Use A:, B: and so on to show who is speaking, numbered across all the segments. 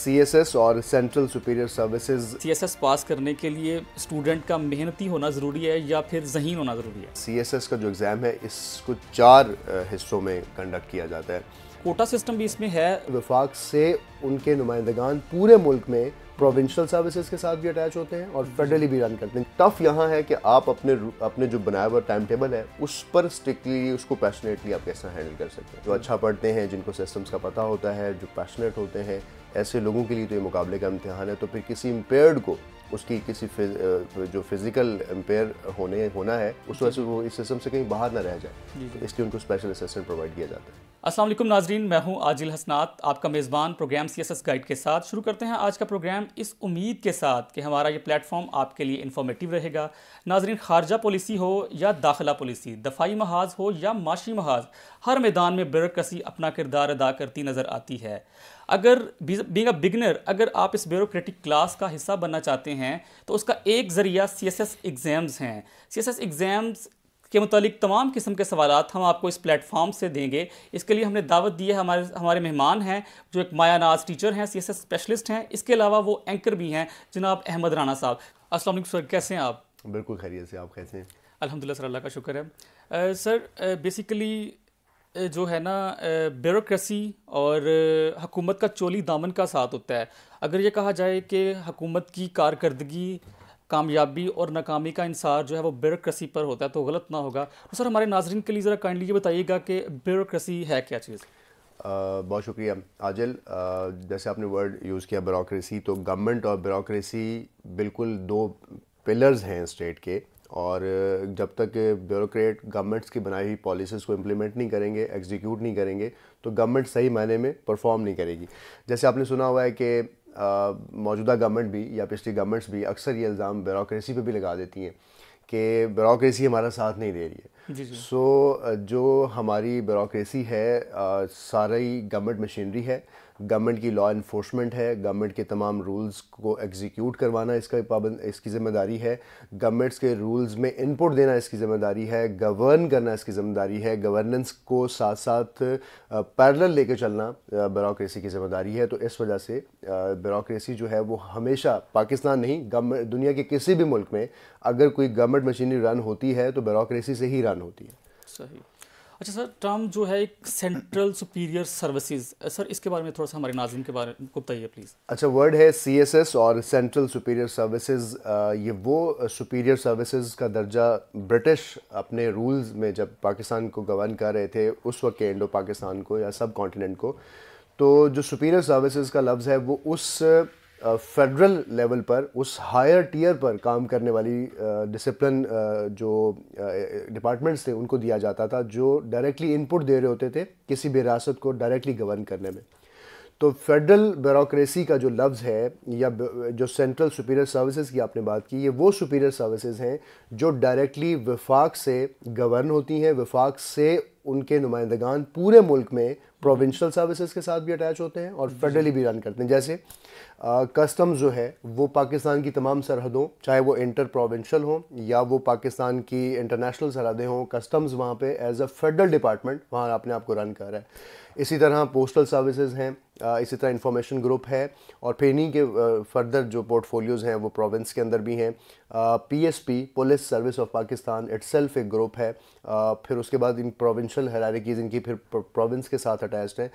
A: CSS और central superior services.
B: CSS पास करने के लिए स्टूडेंट का मेहनती होना ज़रूरी है या फिर ज़हीन होना ज़रूरी है?
A: CSS का जो एग्ज़ाम है इसको 4 हिस्सों में कंडक्ट किया जाता है।
B: कोटा सिस्टम भी इसमें है।
A: वफाक से उनके नुमाइंदगान पूरे मुल्क में प्रोविंशियल सर्विसेज के साथ भी अटैच होते हैं और फेडरली भी रन करते हैं। टफ यहाँ है कि आप अपने जो बनाया हुआ टाइम टेबल है उस पर स्ट्रिक्टली उसको पैशनेटली आप कैसा हैंडल कर सकते हैं। जो अच्छा पढ़ते हैं, जिनको सिस्टम्स का पता होता है, जो पैशनेट होते हैं, ऐसे लोगों के लिए तो ये मुकाबले का इम्तिहान है। तो फिर किसी इम्पेयर्ड को उसकी किसी जो फिजिकल इम्पेयर होना है उस वजह से वो इस सिस्टम से कहीं बाहर ना रह जाए, तो इसलिए उनको स्पेशल असिस्टेंट प्रोवाइड किया जाता है।
B: अस्सलाम वालेकुम नाजरीन, मैं हूं आजिल हसनात, आपका मेज़बान प्रोग्राम CSS गाइड के साथ। शुरू करते हैं आज का प्रोग्राम इस उम्मीद के साथ कि हमारा ये प्लेटफॉर्म आपके लिए इन्फॉर्मेटिव रहेगा। नाजरीन, खारजा पॉलिसी हो या दाखिला पॉलिसी, दफाई महाज हो या माशी महाज, हर मैदान में ब्यूरोक्रेसी अपना किरदार अदा करती नज़र आती है। अगर बीइंग अ बिगनर अगर आप इस ब्यूरोक्रेटिक क्लास का हिस्सा बनना चाहते हैं तो उसका एक ज़रिया CSS एग्ज़ाम्स हैं। CSS एग्ज़ाम्स के मुतालिक तमाम किस्म के सवालात हम आपको इस प्लेटफॉर्म से देंगे। इसके लिए हमने दावत दी है, हमारे मेहमान हैं जो एक माया नाज टीचर हैं, CSS स्पेशलिस्ट हैं। इसके अलावा वो एंकर भी हैं, जनाब अहमद राना साहब। अस्सलाम वालेकुम सर, कैसे हैं आप?
A: बिल्कुल खैरियत से, आप कैसे हैं?
B: अल्हम्दुलिल्लाह सर, अल्लाह का शुक्र है। सर बेसिकली जो है ना, ब्यूरोक्रेसी और हुकूमत का चोली दामन का साथ होता है। अगर ये कहा जाए कि हुकूमत की कारकर्दगी, कामयाबी और नाकामी का इंसार जो है वो ब्यूरोक्रेसी पर होता है तो गलत ना होगा। तो सर हमारे नाजरीन के लिए ज़रा काइंडली ये बताइएगा कि ब्यूरोक्रेसी है क्या चीज़?
A: बहुत शुक्रिया आजिल। जैसे आपने वर्ड यूज़ किया ब्यूरोक्रेसी, तो गवर्नमेंट और ब्यूरोक्रेसी बिल्कुल दो पिलर्स हैं स्टेट के। और जब तक ब्यूरोक्रेट गवर्नमेंट्स की बनाई हुई पॉलिसीज़ को इम्प्लीमेंट नहीं करेंगे, एग्जीक्यूट नहीं करेंगे, तो गवर्नमेंट सही मायने में परफॉर्म नहीं करेगी। जैसे आपने सुना हुआ है कि मौजूदा गवर्नमेंट भी या पिछली गवर्नमेंट्स भी अक्सर ये इल्ज़ाम ब्यूरोक्रेसी पे भी लगा देती हैं कि ब्यूरोक्रेसी हमारा साथ नहीं दे रही है।
B: जी जी।
A: जो हमारी ब्यूरोक्रेसी है सारी गवर्नमेंट मशीनरी है, गवर्नमेंट की लॉ इन्फोर्समेंट है, गवर्नमेंट के तमाम रूल्स को एग्जीक्यूट करवाना इसकी ज़िम्मेदारी है, गवर्नमेंट्स के रूल्स में इनपुट देना इसकी ज़िम्मेदारी है, गवर्न करना इसकी ज़िम्मेदारी है, गवर्नेंस को साथ साथ पैरेलल लेके चलना ब्यूरोक्रेसी की ज़िम्मेदारी है। तो इस वजह से ब्यूरोक्रेसी जो है वो हमेशा, पाकिस्तान नहीं, दुनिया के किसी भी मुल्क में अगर कोई गवर्नमेंट मशीनरी रन होती है तो ब्यूरोक्रेसी से ही रन होती है।
B: सही। अच्छा सर, टर्म जो है एक सेंट्रल सुपीरियर सर्विसेज, सर इसके बारे में थोड़ा सा हमारे नाज़रीन के बारे में बताइए प्लीज़।
A: अच्छा, वर्ड है CSS और सेंट्रल सुपीरियर सर्विसेज। ये वो सुपीरियर सर्विसेज का दर्जा ब्रिटिश अपने रूल्स में जब पाकिस्तान को गवर्न कर रहे थे उस वक्त के इंडो पाकिस्तान को या सब कॉन्टिनेंट को, तो जो सुपीरियर सर्विसेज का लफ्ज़ है वो उस फेडरल लेवल पर, उस हायर टियर पर काम करने वाली डिसिप्लिन जो डिपार्टमेंट्स थे उनको दिया जाता था, जो डायरेक्टली इनपुट दे रहे होते थे किसी भी रियासत को डायरेक्टली गवर्न करने में। तो फेडरल ब्यूरोक्रेसी का जो लफ्ज़ है या जो सेंट्रल सुपीरियर सर्विसेज की आपने बात की, ये वो सुपीरियर सर्विसेज हैं जो डायरेक्टली वफाक से गवर्न होती हैं। वफाक से उनके नुमाइंदगान पूरे मुल्क में प्रोविंशियल सर्विसेज के साथ भी अटैच होते हैं और फेडरली भी रन करते हैं। जैसे कस्टम्स जो है वो पाकिस्तान की तमाम सरहदों, चाहे वो इंटर प्रोविंशियल हो या वो पाकिस्तान की इंटरनेशनल सरहदें हों, कस्टम्स वहाँ पे एज अ फेडरल डिपार्टमेंट वहाँ अपने आप को रन कर रहा है। इसी तरह पोस्टल सर्विसेज हैं, इसी तरह इंफॉर्मेशन ग्रुप है, और फिर इन्हीं के फर्दर जो पोर्टफोलियोज़ हैं वो प्रोविंस के अंदर भी हैं। PSP, police service of Pakistan itself एक ग्रुप है। फिर उसके बाद इन प्रोविंशियल हायरार्कीज़ इनकी फिर प्रोविंस के साथ अटैच्ड हैं।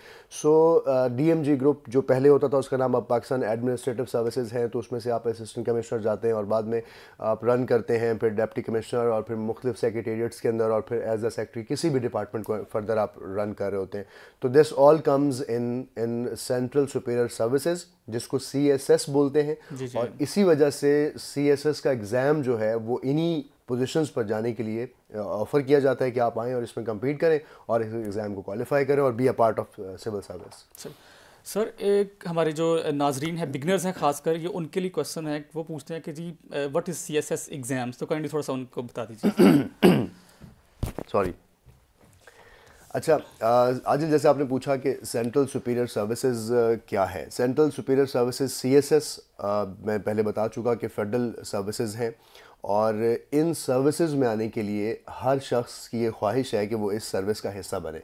A: DMG ग्रुप जो पहले होता था उसका नाम अब पाकिस्तान एडमिनिस्ट्रेटिव सर्विसेज है, तो उसमें से आप असिस्टेंट कमिश्नर जाते हैं और बाद में आप रन करते हैं, फिर डिप्टी कमिश्नर और फिर मुख्तलिफ सेक्रेटेरिएट्स के अंदर, और फिर एज अ सेक्रेटरी किसी भी डिपार्टमेंट को फर्दर आप रन कर रहे होते हैं। तो this all comes in central superior services, जिसको CSS बोलते हैं।
B: जी जी।
A: और इसी वजह से CSS का एग्ज़ाम जो है वो इन्हीं पोजीशंस पर जाने के लिए ऑफ़र किया जाता है कि आप आएँ और इसमें कम्पीट करें और इस एग्ज़ाम को क्वालिफाई करें और be a part of civil service.
B: Sir एक हमारे जो नाजरीन हैं, बिगनर्स हैं खासकर, ये उनके लिए क्वेश्चन है, वो पूछते हैं कि जी व्हाट इज़ CSS एग्ज़ाम्स, तो काइंडली थोड़ा सा उनको बता दीजिए।
A: सॉरी। अच्छा, आज जैसे आपने पूछा कि सेंट्रल सुपीरियर सर्विसेज क्या है। सेंट्रल सुपीरियर सर्विसेज CSS मैं पहले बता चुका कि फेडरल सर्विसेज हैं, और इन सर्विसेज में आने के लिए हर शख्स की ये ख्वाहिश है कि वो इस सर्विस का हिस्सा बने।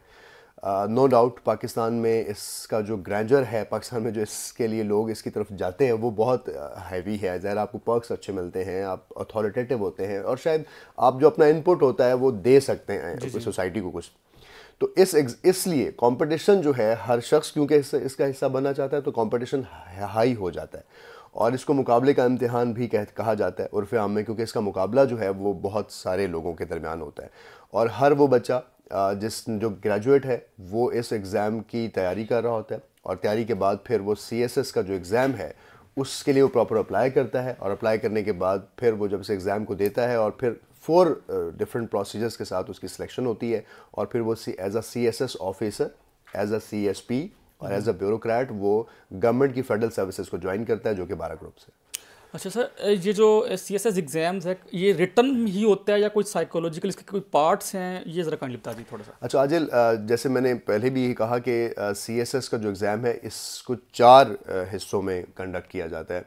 A: नो डाउट पाकिस्तान में इसका जो ग्रैंडर है, पाकिस्तान में जो इसके लिए लोग इसकी तरफ जाते हैं वो बहुत हैवी है। ज़ाहिर आपको पर्क्स अच्छे मिलते हैं, आप अथॉरिटेटिव होते हैं और शायद आप जो अपना इनपुट होता है वो दे सकते हैं सोसाइटी को कुछ। तो इसलिए कंपटीशन जो है, हर शख्स क्योंकि इसका हिस्सा बनना चाहता है तो कंपटीशन हाई हो जाता है और इसको मुकाबले का इम्तिहान भी कहा जाता है उर्फ़ आम में, क्योंकि इसका मुकाबला जो है वो बहुत सारे लोगों के दरमियान होता है और हर वो बच्चा जो ग्रेजुएट है वो इस एग्ज़ाम की तैयारी कर रहा होता है और तैयारी के बाद फिर वो CSS का जो एग्ज़ाम है उसके लिए वो प्रॉपर अप्लाई करता है और अप्लाई करने के बाद फिर वो जब इस एग्ज़ाम को देता है और फिर 4 डिफरेंट प्रोसीजर्स के साथ उसकी सिलेक्शन होती है और फिर वो as a CSS officer, as a CSP और एज अ ब्यूरोक्रेट वो गवर्नमेंट की फेडरल सर्विसेज को ज्वाइन करता है, जो कि 12 ग्रुप से।
B: अच्छा सर, ये जो CSS एग्जाम्स है ये रिटर्न ही होता है या कोई साइकोलॉजिकल इसके कोई पार्ट्स हैं, ये ज़रा काइंडली बता दीजिए थोड़ा सा।
A: अच्छा आजिल, जैसे मैंने पहले भी यही कहा कि CSS का जो एग्ज़ाम है इसको 4 हिस्सों में कंडक्ट किया जाता है।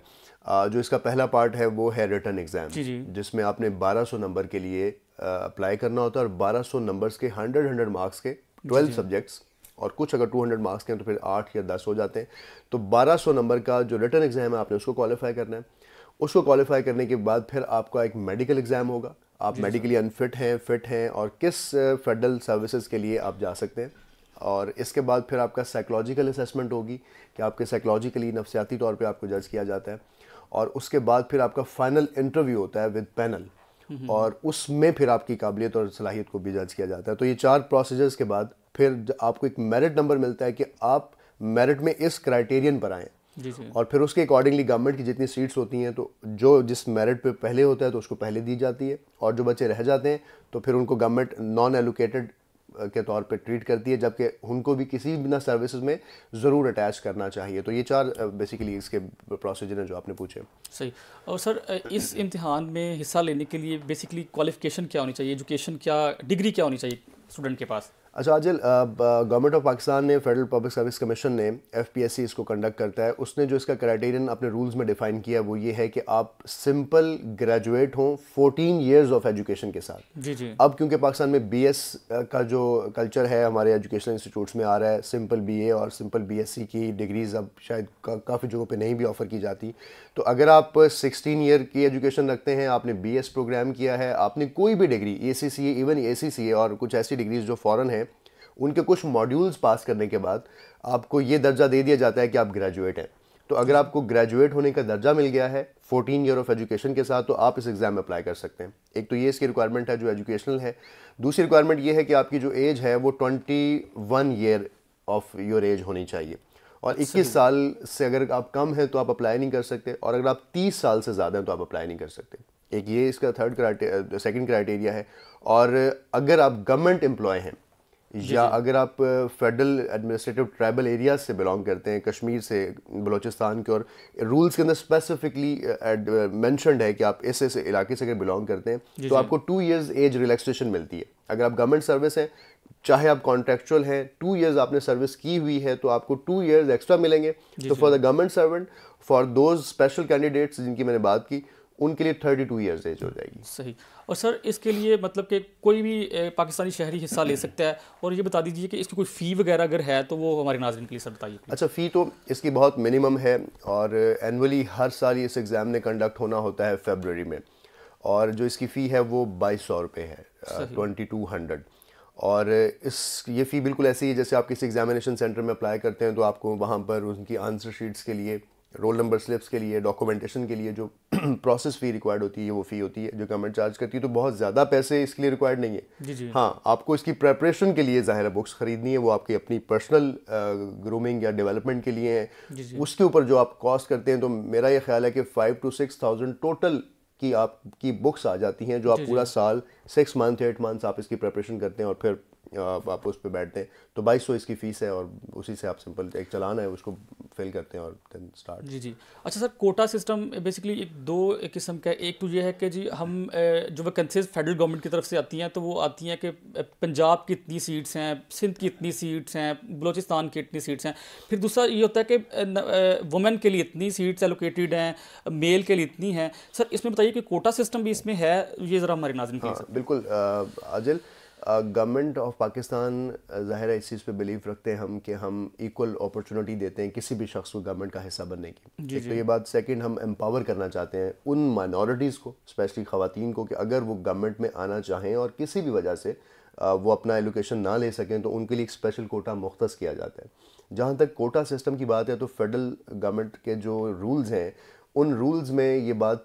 A: जो इसका पहला पार्ट है वो है रिटर्न एग्ज़ाम, जिसमें आपने 1200 नंबर के लिए अप्लाई करना होता है और 1200 नंबर्स के 100 मार्क्स के 12 सब्जेक्ट्स और कुछ अगर 200 मार्क्स के हैं तो फिर 8 या 10 हो जाते हैं। तो 1200 नंबर का जो रिटर्न एग्ज़ाम है आपने उसको क्वालिफाई करना है। उसको क्वालिफाई करने के बाद फिर आपका एक मेडिकल एग्ज़ाम होगा, आप मेडिकली अनफिट हैं, फिट हैं और किस फेडरल सर्विसेज के लिए आप जा सकते हैं। और इसके बाद फिर आपका साइकोलॉजिकल असेसमेंट होगी कि आपके साइकोलॉजिकली नफसियाती तौर पे आपको जज किया जाता है और उसके बाद फिर आपका फाइनल इंटरव्यू होता है विद पैनल और उसमें फिर आपकी काबिलियत और सलाहियत को भी जज किया जाता है। तो ये 4 प्रोसीजर्स के बाद फिर आपको एक मेरिट नंबर मिलता है कि आप मेरिट में इस क्राइटेरियन पर आएँ और फिर उसके अकॉर्डिंगली गवर्नमेंट की जितनी सीट्स होती हैं तो जो जिस मेरिट पे पहले होता है तो उसको पहले दी जाती है और जो बच्चे रह जाते हैं तो फिर उनको गवर्नमेंट नॉन एलोकेटेड के तौर पे ट्रीट करती है, जबकि उनको भी किसी भी ना सर्विसेज में ज़रूर अटैच करना चाहिए। तो ये 4 बेसिकली इसके प्रोसीजर हैं जो आपने पूछे।
B: सही। और सर इस इम्तिहान में हिस्सा लेने के लिए बेसिकली क्वालिफिकेशन क्या होनी चाहिए, एजुकेशन क्या, डिग्री क्या होनी चाहिए स्टूडेंट के पास?
A: अच्छा आजिल, गवर्नमेंट ऑफ पाकिस्तान ने, फेडरल पब्लिक सर्विस कमीशन ने, FPSC इसको कंडक्ट करता है, उसने जो इसका क्राइटेरियन अपने रूल्स में डिफाइन किया वो ये है कि आप सिंपल ग्रेजुएट हों 14 इयर्स ऑफ एजुकेशन के साथ।
B: जी।
A: अब क्योंकि पाकिस्तान में BS का जो कल्चर है हमारे एजुकेशनल इंस्टीट्यूट्स में आ रहा है, सिंपल BA और सिंपल BSc की डिग्रीज अब शायद काफ़ी जगहों पे नहीं भी ऑफ़र की जाती। तो अगर आप 16 ईयर की एजुकेशन रखते हैं, आपने BS प्रोग्राम किया है, आपने कोई भी डिग्री ACCA, इवन ACCA और कुछ ऐसी डिग्रीज जो फ़ॉरेन हैं, उनके कुछ मॉड्यूल्स पास करने के बाद आपको ये दर्जा दे दिया जाता है कि आप ग्रेजुएट हैं। तो अगर आपको ग्रेजुएट होने का दर्जा मिल गया है 14 ईयर ऑफ एजुकेशन के साथ तो आप इस एग्ज़ाम में अप्लाई कर सकते हैं। एक तो ये इसकी रिक्वायरमेंट है जो एजुकेशनल है। दूसरी रिक्वायरमेंट ये है कि आपकी जो एज है वो 21 ईयर ऑफ योर एज होनी चाहिए और 21 साल से अगर आप कम हैं तो आप अप्लाई नहीं कर सकते और अगर आप 30 साल से ज़्यादा हैं तो आप अप्लाई नहीं कर सकते। एक ये इसका सेकंड क्राइटेरिया है। और अगर आप गवर्नमेंट एम्प्लॉय हैं या अगर आप फेडरल एडमिनिस्ट्रेटिव ट्राइबल एरियाज से बिलोंग करते हैं, कश्मीर से, बलूचिस्तान के, और रूल्स के अंदर स्पेसिफिकली मेंशन्ड है कि आप इस इलाके से अगर बिलोंग करते हैं तो आपको 2 इयर्स एज रिलैक्सेशन मिलती है। अगर आप गवर्नमेंट सर्विस हैं, चाहे आप कॉन्ट्रेक्चुअल हैं, 2 इयर्स आपने सर्विस की हुई है तो आपको 2 इयर्स एक्स्ट्रा मिलेंगे। तो for the government servant, for those special candidates जिनकी मैंने बात की, उनके लिए 32 इयर्स एज हो जाएगी।
B: सही। और सर इसके लिए मतलब कि कोई भी पाकिस्तानी शहरी हिस्सा ले सकता है, और ये बता दीजिए कि इसकी कोई फ़ी वगैरह अगर है तो वो हमारे नाज़रीन के लिए सर बताइए।
A: अच्छा, फ़ी तो इसकी बहुत मिनिमम है और एनुअली हर साल इस एग्ज़ाम ने कंडक्ट होना होता है फरवरी में और जो इसकी फ़ी है वो 2200 रुपये है, 2200। और ये फ़ी बिल्कुल ऐसी है जैसे आप किसी एग्जामिनेशन सेंटर में अप्लाई करते हैं तो आपको वहाँ पर उनकी आंसर शीट्स के लिए, रोल नंबर स्लिप्स के लिए, डॉक्यूमेंटेशन के लिए जो प्रोसेस फ़ी रिक्वायर्ड होती है वो फ़ी होती है जो गवर्नमेंट चार्ज करती है। तो बहुत ज़्यादा पैसे इसके लिए रिक्वायर्ड नहीं है।
B: जी।
A: हाँ, आपको इसकी प्रेपरेशन के लिए ज़ाहिर है बुक्स ख़रीदनी है, वो आपकी अपनी पर्सनल ग्रूमिंग या डेवलपमेंट के लिए है। उसके ऊपर जो आप कॉस्ट करते हैं तो मेरा ये ख्याल है कि 5,000 to 6,000 टोटल की आपकी बुक्स आ जाती हैं जो आप पूरा साल 6 मंथ 8 मंथ्स आप इसकी प्रेपरेशन करते हैं और फिर आप उस पर बैठते हैं। तो 2200 इसकी फ़ीस है और उसी से आप सिंपल एक चलान है उसको फिल करते हैं और देन स्टार्ट।
B: जी। अच्छा सर, कोटा सिस्टम बेसिकली एक किस्म का, एक तो ये है कि जी हम जो वैकेंसीज फेडरल गवर्नमेंट की तरफ से आती हैं तो वो आती हैं कि पंजाब की इतनी सीट्स हैं, सिंध की इतनी सीट्स हैं, बलूचिस्तान की इतनी सीट्स हैं। फिर दूसरा ये होता है कि वुमेन के लिए इतनी सीट्स एलोकेटेड हैं, मेल के लिए इतनी हैं। सर इसमें बताइए कि कोटा सिस्टम भी इसमें है, ये ज़रा हमारे नाज़रीन के लिए।
A: बिल्कुल आजिल, गवर्नमेंट ऑफ पाकिस्तान ज़ाहिर है इस चीज़ पे बिलीव रखते हैं हम कि हम इक्वल अपॉर्चुनिटी देते हैं किसी भी शख्स को गवर्नमेंट का हिस्सा बनने की। एक तो ये बात, सेकंड हम एम्पावर करना चाहते हैं उन माइनॉरिटीज़ को, स्पेशली ख़वातीन को, कि अगर वो गवर्नमेंट में आना चाहें और किसी भी वजह से वो अपना एलोकेशन ना ले सकें तो उनके लिए एक स्पेशल कोटा मुख्तस किया जाता है। जहाँ तक कोटा सिस्टम की बात है तो फेडरल गवर्नमेंट के जो रूल्स हैं उन रूल्स में ये बात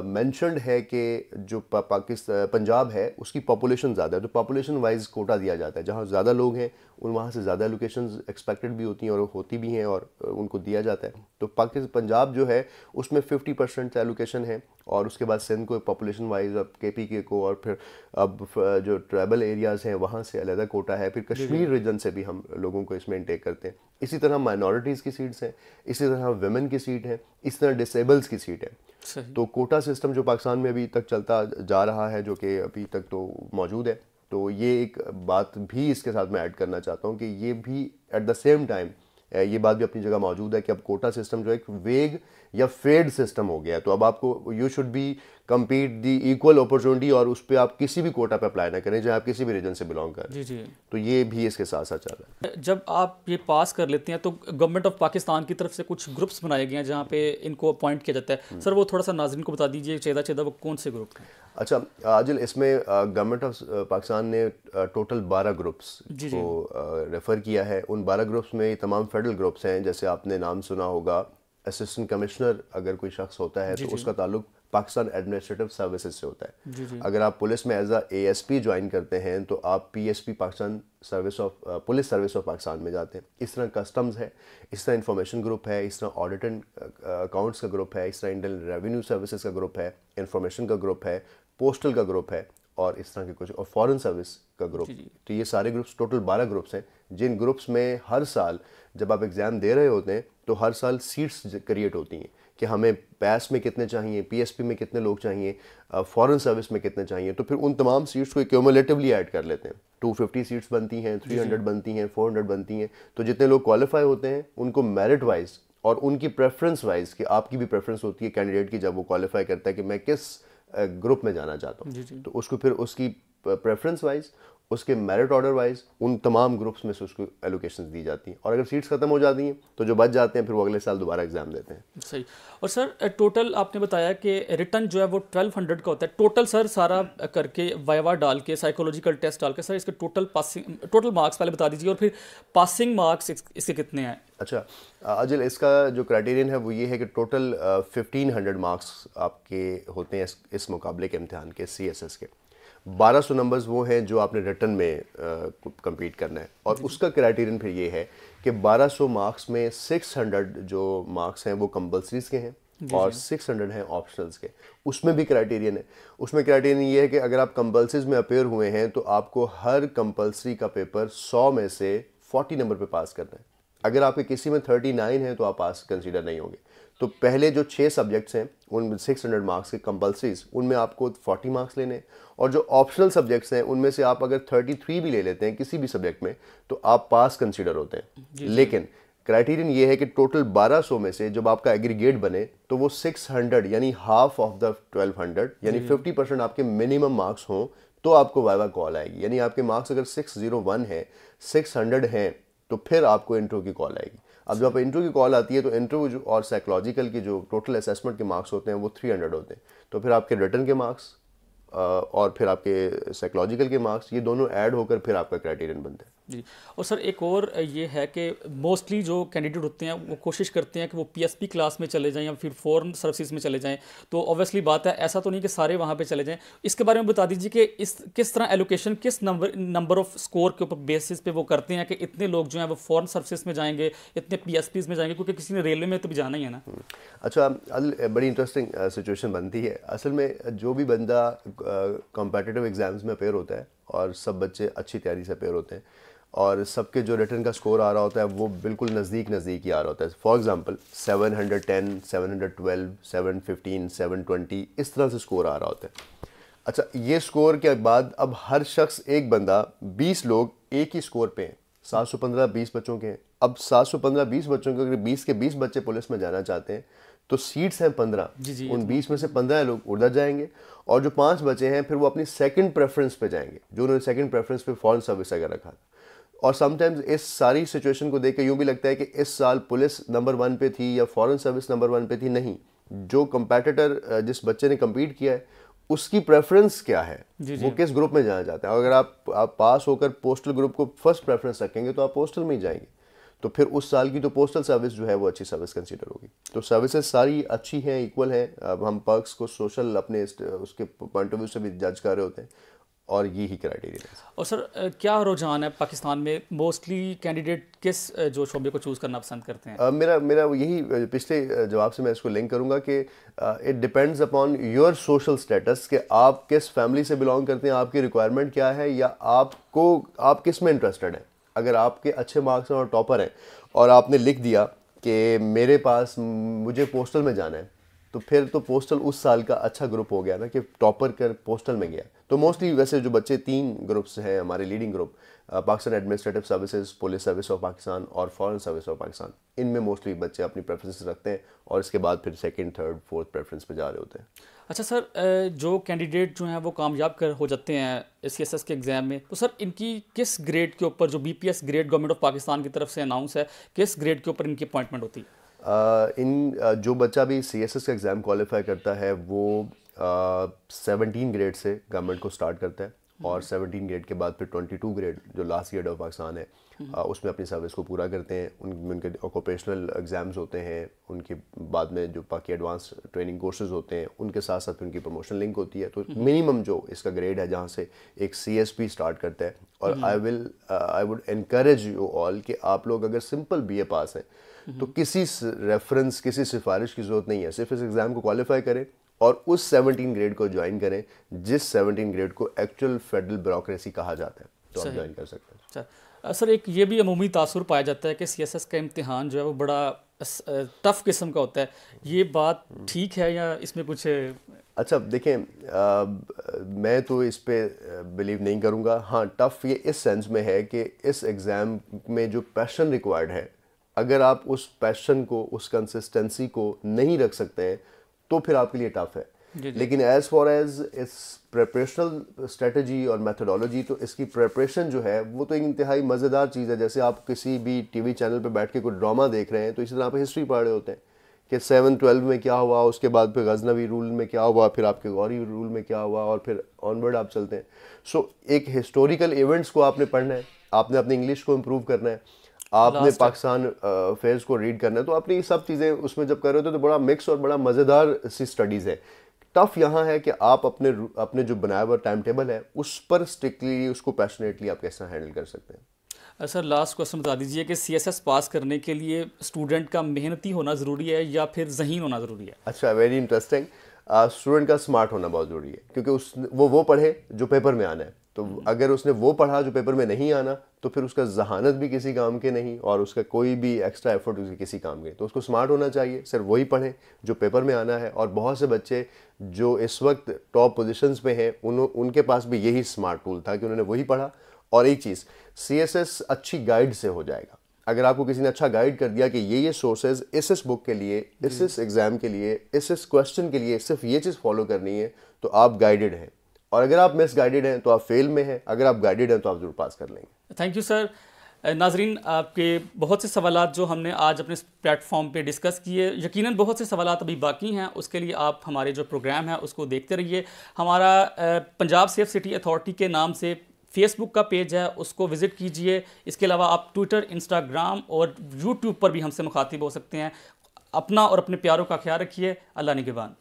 A: मेंशन्ड है कि जो पाकिस्तान पंजाब है उसकी पॉपुलेशन ज़्यादा है तो पॉपुलेशन वाइज कोटा दिया जाता है। जहाँ ज़्यादा लोग हैं उन वहाँ से ज़्यादा एलोकेशंस एक्सपेक्टेड भी होती हैं और होती भी हैं और उनको दिया जाता है। तो पाकिस्तान पंजाब जो है उसमें 50% एलोकेशन है और उसके बाद सिंध को पॉपुलेशन वाइज अब KPK को और फिर अब जो ट्राइबल एरियाज़ हैं वहाँ से अलग कोटा है। फिर कश्मीर रीजन से भी हम लोगों को इसमें इंटेक करते हैं। इसी तरह माइनॉरिटीज़ की सीट्स हैं, इसी तरह वेमेन की सीट है, इस तरह डिसेबल्स की सीट है। तो कोटा सिस्टम जो पाकिस्तान में अभी तक चलता जा रहा है, जो कि अभी तक तो मौजूद है, तो ये एक बात भी इसके साथ मैं ऐड करना चाहता हूँ कि ये भी एट द सेम टाइम ये बात भी अपनी जगह मौजूद है कि अब कोटा सिस्टम जो एक वेग या फेड सिस्टम हो गया है। तो अब आपको you should be compete the equal opportunity और उस पर आप किसी भी कोटा पे अप्लाई ना करें चाहे आप किसी भी रीजन से बिलोंग करें।
B: जी जी।
A: तो ये भी इसके साथ साथ चल रहा है।
B: जब आप ये पास कर लेते हैं तो गवर्नमेंट ऑफ पाकिस्तान की तरफ से कुछ ग्रुप्स बनाए गए हैं जहाँ पे इनको अपॉइंट किया जाता है। सर वो थोड़ा सा नाज़रीन को बता दीजिए चेदा वो कौन से ग्रुप हैं?
A: अच्छा आजिल, इसमें गवर्नमेंट ऑफ पाकिस्तान ने टोटल 12 ग्रुप्स को रेफ़र किया है। उन 12 ग्रुप्स में तमाम फेडरल ग्रुप्स हैं। जैसे आपने नाम सुना होगा असिस्टेंट कमिश्नर अगर कोई शख्स होता है तो उसका ताल्लुक पाकिस्तान एडमिनिस्ट्रेटिव सर्विसेज से होता है। अगर आप पुलिस में एज अ ASP ज्वाइन करते हैं तो आप PSP Pakistan service of police service of Pakistan में जाते हैं। इस तरह कस्टम्स है, इस तरह इंफॉर्मेशन ग्रुप है, इस तरह ऑडिट एंड अकाउंट्स का ग्रुप है, इस तरह इंडियन रेवेन्यू सर्विसेज का ग्रुप है, इंफॉर्मेशन का ग्रुप है, पोस्टल का ग्रुप है और इस तरह के कुछ और फॉरेन सर्विस का ग्रुप। तो ये सारे ग्रुप्स टोटल 12 ग्रुप्स हैं जिन ग्रुप्स में हर साल जब आप एग्ज़ाम दे रहे होते हैं तो हर साल सीट्स क्रिएट होती हैं कि हमें पैस में कितने चाहिए, PSP में कितने लोग चाहिए, फॉरेन सर्विस में कितने चाहिए। तो फिर उन तमाम सीट्स को क्यूमुलेटिवली ऐड कर लेते हैं। 250 सीट्स बनती हैं, 300 बनती हैं, 400 बनती हैं। तो जितने लोग क्वालिफाई होते हैं उनको मेरिट वाइज और उनकी प्रेफरेंस वाइज, कि आपकी भी प्रेफरेंस होती है कैंडिडेट की जब वो क्वालिफाई करता है कि मैं किस ग्रुप में जाना चाहता हूँ, तो उसको फिर उसकी प्रेफरेंस वाइज, उसके मेरिट ऑर्डर वाइज उन तमाम ग्रुप्स में से उसको एलोकेशंस दी जाती हैं। और अगर सीट्स खत्म हो जाती हैं तो जो बच जाते हैं फिर वो अगले साल दोबारा एग्जाम देते हैं।
B: सही। और सर टोटल आपने बताया कि रिटर्न जो है वो 1200 का होता है टोटल। सर सारा करके वाइवा डाल के साइकोलॉजिकल टेस्ट डाल के सर इसके टोटल मार्क्स पहले बता दीजिए और फिर पासिंग मार्क्स इसके कितने हैं?
A: अच्छा अजल, इसका जो क्राइटेरियन है वो ये है कि टोटल 1500 मार्क्स आपके होते हैं इस मुकाबले के इम्तिहान के CSS के। 1200 नंबर्स वो हैं जो आपने रिटर्न में compete करना है और उसका क्राइटेरियन फिर ये है कि 1200 मार्क्स में 600 जो मार्क्स हैं वो कंपल्सरीज के हैं और 600 हैं ऑप्शनल्स के। उसमें भी क्राइटेरियन है। उसमें क्राइटेरियन ये है कि अगर आप कंपल्सरीज में अपेयर हुए हैं तो आपको हर कंपल्सरी का पेपर 100 में से 40 नंबर पे पास करना है। अगर आपके किसी में 39 है तो आप पास कंसीडर नहीं होंगे। तो पहले जो 6 सब्जेक्ट्स हैं उन 600 मार्क्स के कंपल्सरीज उनमें आपको 40 मार्क्स लेने और जो ऑप्शनल सब्जेक्ट्स हैं उनमें से आप अगर 33 भी ले लेते हैं किसी भी सब्जेक्ट में तो आप पास कंसीडर होते हैं। लेकिन क्राइटेरियन ये है कि टोटल 1200 में से जब आपका एग्रीगेट बने तो वो 600 यानी हाफ ऑफ द 1200 यानी 50% आपके मिनिमम मार्क्स हों तो आपको वाइवा कॉल आएगी। यानी आपके मार्क्स अगर 601 है, 600 हैं तो फिर आपको इंटरव्यू की कॉल आएगी। अब जब इंटरव्यू की कॉल आती है तो इंटरव्यू और साइकोलॉजिकल की जो टोटल असेसमेंट के मार्क्स होते हैं वो 300 होते हैं। तो फिर आपके रिटर्न के मार्क्स और फिर आपके साइकोलॉजिकल के मार्क्स ये दोनों ऐड होकर फिर आपका क्राइटेरियन बनता है।
B: जी। और सर एक और ये है कि मोस्टली जो कैंडिडेट होते हैं वो कोशिश करते हैं कि वो PSP क्लास में चले जाएं या फिर फॉरेन सर्विसेज में चले जाएं। तो ऑब्वियसली बात है ऐसा तो नहीं कि सारे वहाँ पे चले जाएं। इसके बारे में बता दीजिए कि इस किस तरह एलोकेशन किस नंबर ऑफ स्कोर के ऊपर बेसिस पे वो करते हैं कि इतने लोग जो हैं वो फॉरेन सर्विसेज में जाएंगे, इतने PSPs में जाएंगे, क्योंकि किसी ने रेलवे में तो भी जाना ही है ना।
A: अच्छा, बड़ी इंटरेस्टिंग सिचुएशन बनती है। असल में जो भी बंदा कॉम्पिटिटिव एग्जाम्स में अपेयर होता है और सब बच्चे अच्छी तैयारी से अपेयर होते हैं और सबके जो रिटर्न का स्कोर आ रहा होता है वो बिल्कुल नज़दीक ही आ रहा होता है। फॉर एग्जांपल 710, 712, 715, 720 इस तरह से स्कोर आ रहा होता है। अच्छा, ये स्कोर के बाद अब हर शख्स एक बंदा 20 लोग एक ही स्कोर पे हैं। 715 20 बच्चों के हैं, अब 715 20 बच्चों के, अगर 20 के 20 बच्चे पुलिस में जाना चाहते हैं तो सीट्स हैं 15,
B: जी
A: उन 20 में से 15 लोग उधर जाएंगे और जो 5 बचे हैं फिर वो अपनी सेकंड प्रेफरेंस पे जाएंगे, जो उन्होंने सेकंड प्रेफरेंस पे फॉरेन सर्विस अगर रखा था। और समटाइम्स इस सारी सिचुएशन को देख के यूँ भी लगता है कि इस साल पुलिस नंबर 1 पे थी या फॉरेन सर्विस नंबर 1 पे थी। नहीं, जो कंपेटिटर जिस बच्चे ने कम्पीट किया है उसकी प्रेफरेंस क्या है, वो किस ग्रुप में जाना चाहते हैं। अगर आप पास होकर पोस्टल ग्रुप को फर्स्ट प्रेफरेंस रखेंगे तो आप पोस्टल में ही जाएंगे, तो फिर उस साल की तो पोस्टल सर्विस जो है वो अच्छी सर्विस कंसीडर होगी। तो सर्विसेज सारी अच्छी हैं, इक्वल हैं। अब हम पर्क्स को सोशल अपने उसके पॉइंट ऑफ व्यू से भी जज कर रहे होते हैं और ये ही क्राइटेरिया है।
B: और सर क्या रुझान है पाकिस्तान में, मोस्टली कैंडिडेट किस जो शोबे को चूज़ करना पसंद करते हैं?
A: मेरा यही पिछले जवाब से मैं इसको लिंक करूंगा कि it depends upon your social status, कि आप किस फैमिली से बिलोंग करते हैं, आपकी रिक्वायरमेंट क्या है, या आप किस में इंटरेस्टेड हैं। अगर आपके अच्छे मार्क्स हैं और टॉपर हैं और आपने लिख दिया कि मेरे पास मुझे पोस्टल में जाना है, तो फिर तो पोस्टल उस साल का अच्छा ग्रुप हो गया ना, कि टॉपर कर पोस्टल में गया। तो मोस्टली वैसे जो बच्चे 3 ग्रुप्स हैं हमारे leading group, Pakistan administrative services, police service of Pakistan और फॉरेन सर्विस ऑफ पाकिस्तान, इनमें मोस्टली बच्चे अपनी प्रेफरेंसेस रखते हैं और इसके बाद फिर सेकंड, थर्ड, फोर्थ प्रेफरेंस पे जा रहे होते हैं।
B: अच्छा सर, जो कैंडिडेट जो हैं वो कामयाब हो जाते हैं सीएसएस के एग्ज़ाम में, तो सर इनकी किस ग्रेड के ऊपर, जो BPS grade government of Pakistan की तरफ से अनाउंस है, किस ग्रेड के ऊपर इनकी अपॉइंटमेंट होती है?
A: जो बच्चा भी सीएसएस का एग्ज़ाम क्वालिफाई करता है वो 17 ग्रेड से गवर्नमेंट को स्टार्ट करता है और 17 ग्रेड के बाद फिर 22 ग्रेड जो लास्ट ग्रेड ऑफ पाकिस्तान है उसमें अपनी सर्विस को पूरा करते हैं। उनके ऑक्यूपेशनल एग्ज़ाम्स होते हैं, उनके बाद में जो बाकी एडवांस ट्रेनिंग कोर्सेज होते हैं उनके साथ साथ उनकी प्रमोशन लिंक होती है। तो मिनिमम जो इसका ग्रेड है जहाँ से एक सीएसपी स्टार्ट करता है। और I would encourage you all कि आप लोग अगर सिंपल बीए पास हैं तो किसी रेफरेंस, किसी सिफारिश की ज़रूरत नहीं है, सिर्फ इस एग्ज़ाम को क्वालिफाई करें और उस 17 ग्रेड को ज्वाइन करें जिस 17 ग्रेड को एक्चुअल फेडरल ब्यूरोक्रेसी कहा जाता है, तो आप ज्वाइन कर सकते हैं।
B: सर एक ये भी अमूमी तासुर पाया जाता है कि सीएसएस का इम्तिहान जो है वो बड़ा टफ किस्म का होता है, ये बात ठीक है या इसमें कुछ?
A: अच्छा देखें, मैं तो इस पे बिलीव नहीं करूँगा। हाँ, टफ ये इस सेंस में है कि इस एग्ज़ाम में जो पैशन रिक्वायर्ड है, अगर आप उस पैशन को, उस कंसिस्टेंसी को नहीं रख सकते हैं तो फिर आपके लिए टफ है। लेकिन एज़ फॉर एज इस प्रिपरेशनल स्ट्रेटजी और मेथोडोलॉजी, तो इसकी प्रिपरेशन जो है वो तो एक इंतहाई मज़ेदार चीज़ है। जैसे आप किसी भी टीवी चैनल पे बैठ के कोई ड्रामा देख रहे हैं तो इसी तरह आप हिस्ट्री पढ़ रहे होते हैं कि 7-12 में क्या हुआ, उसके बाद फिर गजनवी रूल में क्या हुआ, फिर आपके गौरी रूल में क्या हुआ और फिर ऑनवर्ड आप चलते हैं। सो एक हिस्टोरिकल इवेंट्स को आपने पढ़ना है, आपने अपनी इंग्लिश को इम्प्रूव करना है, आपने पाकिस्तान अफेयर्स को रीड करना है। तो अपनी सब चीज़ें उसमें जब कर रहे होते तो बड़ा मिक्स और बड़ा मज़ेदार सी स्टडीज़ है। टफ यहाँ है कि आप अपने जो बनाया हुआ टाइम टेबल है उस पर स्ट्रिक्टली, उसको पैशनेटली आप कैसे हैंडल कर सकते हैं।
B: सर लास्ट क्वेश्चन बता दीजिए कि सीएसएस पास करने के लिए स्टूडेंट का मेहनती होना ज़रूरी है या फिर ज़हीन होना ज़रूरी है?
A: अच्छा, वेरी इंटरेस्टिंग। स्टूडेंट का स्मार्ट होना बहुत ज़रूरी है, क्योंकि वो पढ़े जो पेपर में आना है। तो अगर उसने वो पढ़ा जो पेपर में नहीं आना तो फिर उसका जहानत भी किसी काम के नहीं और उसका कोई भी एक्स्ट्रा एफर्ट उसके किसी काम के। तो उसको स्मार्ट होना चाहिए, सिर्फ वही पढ़ें जो पेपर में आना है। और बहुत से बच्चे जो इस वक्त टॉप पोजीशंस पे हैं उनके पास भी यही स्मार्ट टूल था कि उन्होंने वही पढ़ा। और एक चीज़, सीएसएस अच्छी गाइड से हो जाएगा। अगर आपको किसी ने अच्छा गाइड कर दिया कि ये सोर्सेज इस बुक के लिए, इस एग्ज़ाम के लिए, इस क्वेश्चन के लिए सिर्फ ये चीज़ फॉलो करनी है, तो आप गाइडेड हैं। और अगर आप मिस गाइडेड हैं तो आप फेल में हैं, अगर आप गाइडेड हैं तो आप जरूर पास कर लेंगे।
B: Thank you sir. नाजरीन, आपके बहुत से सवालात जो हमने आज अपने प्लेटफॉर्म पे डिस्कस किए, यकीनन बहुत से सवालात अभी बाकी हैं, उसके लिए आप हमारे जो प्रोग्राम है उसको देखते रहिए। हमारा पंजाब सेफ सिटी अथॉरिटी के नाम से फेसबुक का पेज है, उसको विज़िट कीजिए। इसके अलावा आप ट्विटर, इंस्टाग्राम और यूट्यूब पर भी हमसे मुखातिब हो सकते हैं। अपना और अपने प्यारों का ख्याल रखिए। अल्लाह निगहबान।